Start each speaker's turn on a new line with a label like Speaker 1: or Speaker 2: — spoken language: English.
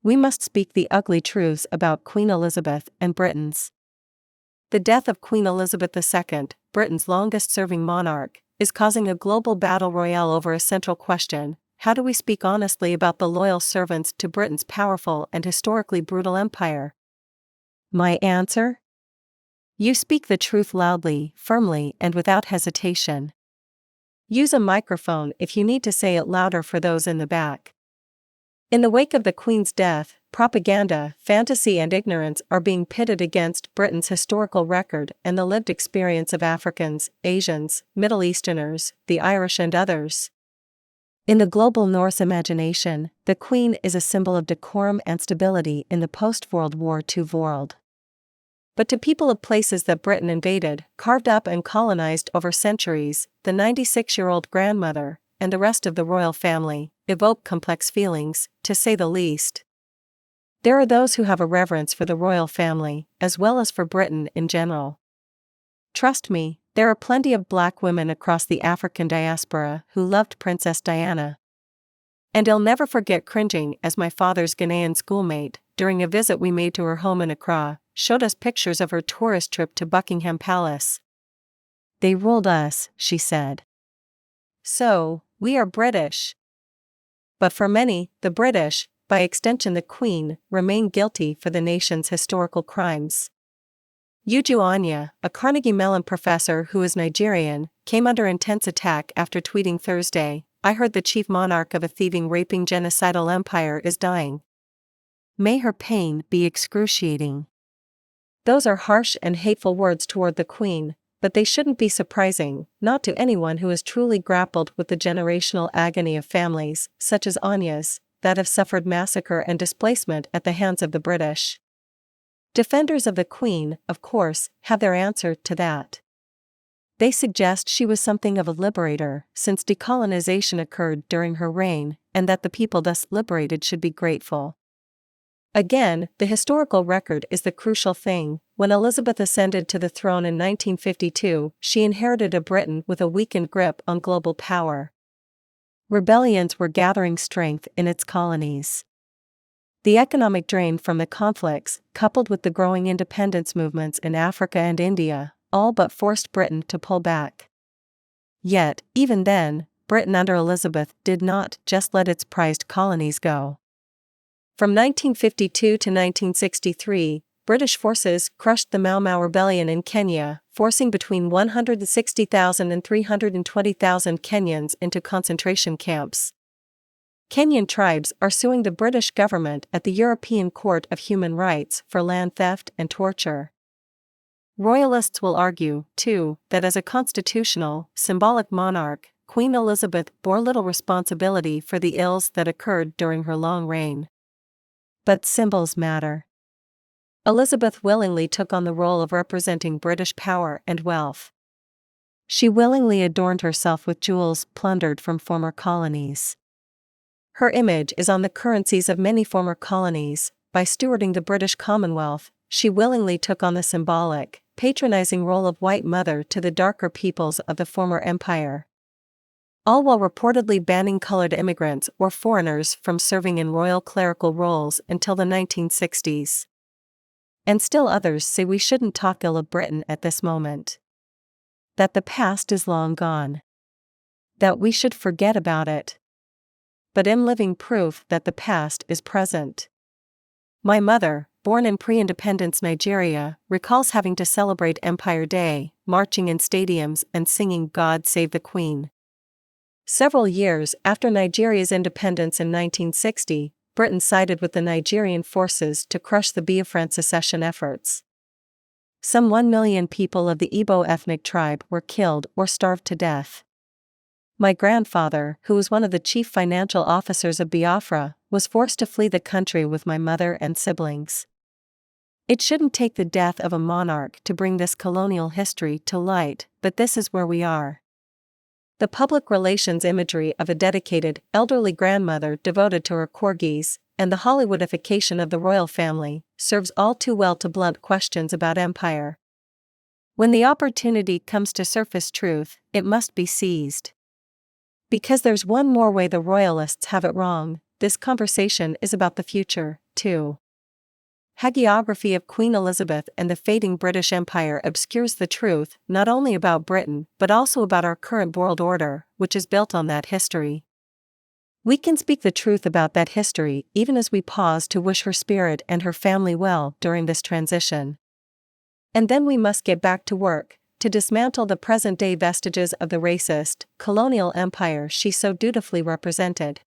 Speaker 1: We must speak the ugly truths about Queen Elizabeth and Britons. The death of Queen Elizabeth II, Britain's longest-serving monarch, is causing a global battle royale over a central question: how do we speak honestly about the loyal servants to Britain's powerful and historically brutal empire? My answer? You speak the truth loudly, firmly, and without hesitation. Use a microphone if you need to say it louder for those in the back. In the wake of the Queen's death, propaganda, fantasy and ignorance are being pitted against Britain's historical record and the lived experience of Africans, Asians, Middle Easterners, the Irish and others. In the global Norse imagination, the Queen is a symbol of decorum and stability in the post-World War II world. But to people of places that Britain invaded, carved up and colonized over centuries, the 96-year-old grandmother, and the rest of the royal family, evoke complex feelings, to say the least. There are those who have a reverence for the royal family, as well as for Britain in general. Trust me, there are plenty of black women across the African diaspora who loved Princess Diana. And I'll never forget cringing as my father's Ghanaian schoolmate, during a visit we made to her home in Accra, showed us pictures of her tourist trip to Buckingham Palace. "They ruled us," she said. "So, we are British." But for many, the British, by extension the Queen, remain guilty for the nation's historical crimes. Uju Anya, a Carnegie Mellon professor who is Nigerian, came under intense attack after tweeting Thursday, "I heard the chief monarch of a thieving, raping, genocidal empire is dying. May her pain be excruciating." Those are harsh and hateful words toward the Queen, but they shouldn't be surprising, not to anyone who has truly grappled with the generational agony of families, such as Anya's, that have suffered massacre and displacement at the hands of the British. Defenders of the Queen, of course, have their answer to that. They suggest she was something of a liberator, since decolonization occurred during her reign, and that the people thus liberated should be grateful. Again, the historical record is the crucial thing. When Elizabeth ascended to the throne in 1952, she inherited a Britain with a weakened grip on global power. Rebellions were gathering strength in its colonies. The economic drain from the conflicts, coupled with the growing independence movements in Africa and India, all but forced Britain to pull back. Yet, even then, Britain under Elizabeth did not just let its prized colonies go. From 1952 to 1963, British forces crushed the Mau Mau rebellion in Kenya, forcing between 160,000 and 320,000 Kenyans into concentration camps. Kenyan tribes are suing the British government at the European Court of Human Rights for land theft and torture. Royalists will argue, too, that as a constitutional, symbolic monarch, Queen Elizabeth bore little responsibility for the ills that occurred during her long reign. But symbols matter. Elizabeth willingly took on the role of representing British power and wealth. She willingly adorned herself with jewels plundered from former colonies. Her image is on the currencies of many former colonies. By stewarding the British Commonwealth, she willingly took on the symbolic, patronizing role of white mother to the darker peoples of the former empire. All while reportedly banning colored immigrants or foreigners from serving in royal clerical roles until the 1960s. And still others say we shouldn't talk ill of Britain at this moment. That the past is long gone. That we should forget about it. But I'm living proof that the past is present. My mother, born in pre-independence Nigeria, recalls having to celebrate Empire Day, marching in stadiums and singing "God Save the Queen." Several years after Nigeria's independence in 1960, Britain sided with the Nigerian forces to crush the Biafran secession efforts. Some 1 million people of the Igbo ethnic tribe were killed or starved to death. My grandfather, who was one of the chief financial officers of Biafra, was forced to flee the country with my mother and siblings. It shouldn't take the death of a monarch to bring this colonial history to light, but this is where we are. The public relations imagery of a dedicated, elderly grandmother devoted to her corgis, and the Hollywoodification of the royal family, serves all too well to blunt questions about empire. When the opportunity comes to surface truth, it must be seized. Because there's one more way the royalists have it wrong: this conversation is about the future, 2. Hagiography of Queen Elizabeth and the fading British Empire obscures the truth not only about Britain but also about our current world order, which is built on that history. We can speak the truth about that history even as we pause to wish her spirit and her family well during this transition. And then we must get back to work, to dismantle the present-day vestiges of the racist, colonial empire she so dutifully represented.